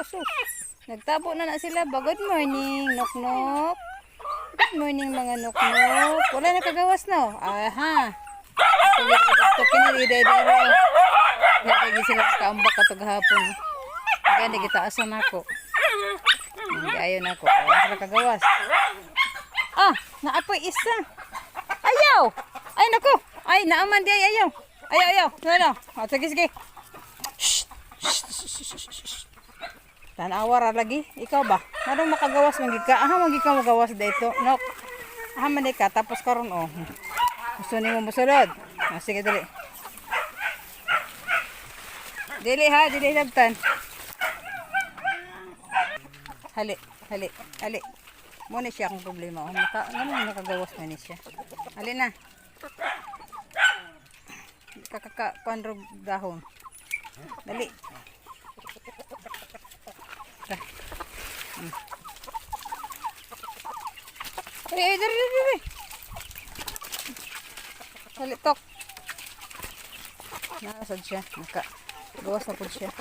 Sus. Nagtabo na sila ba? Good morning, nok-nok. Good morning, mga nok-nok. Wala na kagawas, no? Aha. Ito kiniliday-daro. Nagagi sila kaambak katog hapon. Gani kita asan ako. Hindi ayaw na ako. Wala sila kagawas. Ah, naapoy isa. Ayaw! Ay, naku! Ay, naaman di ay ayaw. Ayaw. Ano? O, sige. Tanawara lagi. Ikaw ba? Marong makagawas magika. Aha, magika magawas dito. Nok. Aha, manika. Tapos karon oh. Gusto niyo mo musulod. Sige, dali. Dili labtan. Hali. Muna siya akong problema. Nakagawas na siya. Hali na. Kakakapandrog dahon. Dali. Dali. Hali, tok. Nakasad siya. Gawas na po siya.